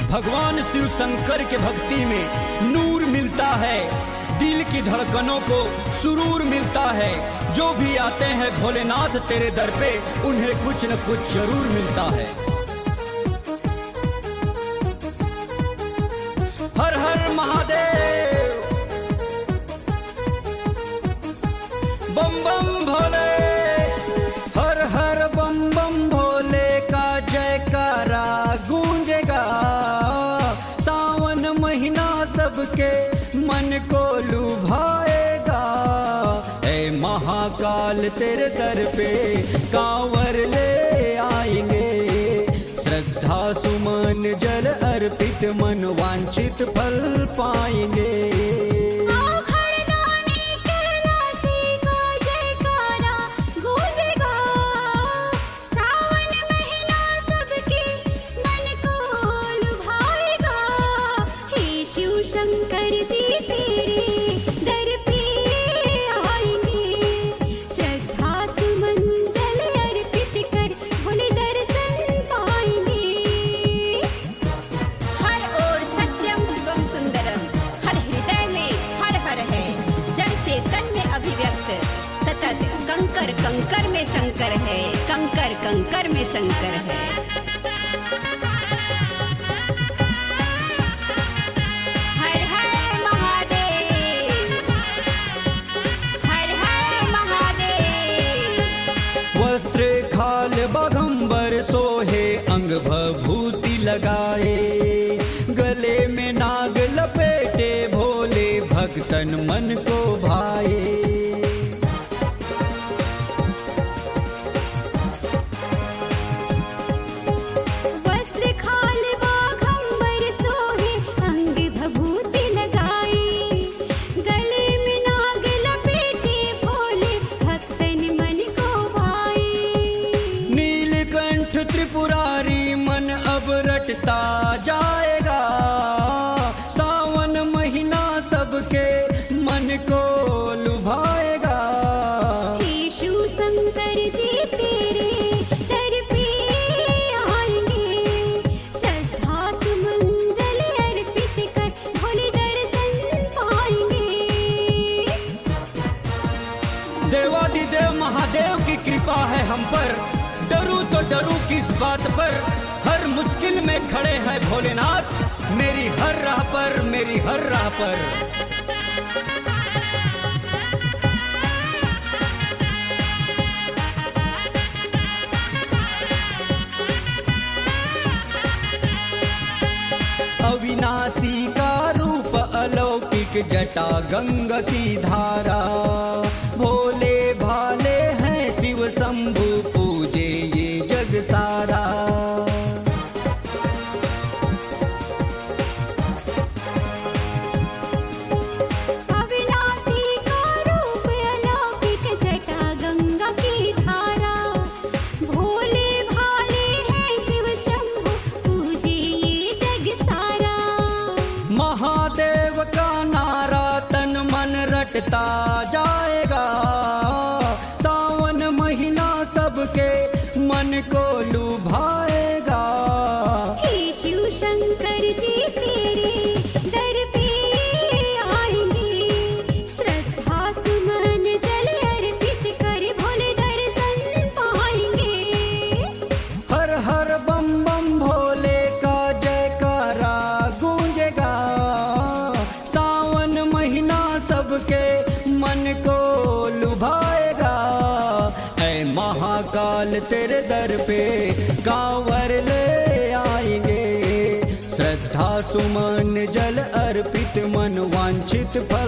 भगवान शिव शंकर के भक्ति में नूर मिलता है, दिल की धड़कनों को सुरूर मिलता है। जो भी आते हैं भोलेनाथ तेरे दर पे, उन्हें कुछ न कुछ जरूर मिलता है। हर हर महादेव, बम बम भोले, हर हर बम बम भोले का जयकारा गूंजेगा। सावन महीना सबके मन को लुभाएगा। ऐ महाकाल तेरे दर पे कांवर ले आएंगे। श्रद्धा सुमन जल अर्पित मन वांछित फल पाएंगे। शंकर जी तेरे दर पे आएंगे। श्रद्धा सुमन जल अर्पित कर भोले दर्शन पाएंगे। हर ओर सत्यम शिवम सुंदरम, हर हृदय में हर हर है। जड़ चेतन में अभिव्यक्त सतत कंकर कंकर में शंकर है। कंकर कंकर में शंकर है। बाघंबर सोहे अंग भभूति लगाए। गले में नाग लपेटे भोले भक्तन मन को भाए। वस्त्र खाल बाघंबर सोहे अंग भभूति लगाए। गले में नाग लपेटे भोले भक्तन मन को भाए। त्रिपुरारी मन अब रटता जाएगा। सावन महीना सबके मन को लुभाएगा। हे शिव शंकर जी तेरे दर पे आएंगे। श्रद्धा सुमन जल अर्पित कर भोले दर्शन पाएंगे। देवादिदेव महादेव की कृपा है हम पर। डरूं तो डरूं किस बात पर, हर मुश्किल में खड़े हैं भोलेनाथ मेरी हर राह पर, मेरी हर राह पर। अविनाशी का रूप अलौकिक जटा गंगा की धारा। भोले भाले हैं शिव शंभु पूजे ये जग सारा। अविनाशी का रूप अलौकिक जटा गंगा की धारा। भोले भाले हैं शिव शंभु पूजे ये जग सारा। महादेव का नारा तन मन रटता जाएगा। सावन महीना सबके मन को लुभाएगा। हे शिव शंकर जी तेरे दर पे आएंगे। श्रद्धा सुमन जल अर्पित कर भोले दर्शन पाएंगे। हर हर बम बम भोले का जयकारा गूंजेगा। सावन महीना सबके मन को लुभाएगा। ऐ महाकाल तेरे दर पे कांवर ले आएंगे। श्रद्धा सुमन जल अर्पित मन वांछित फल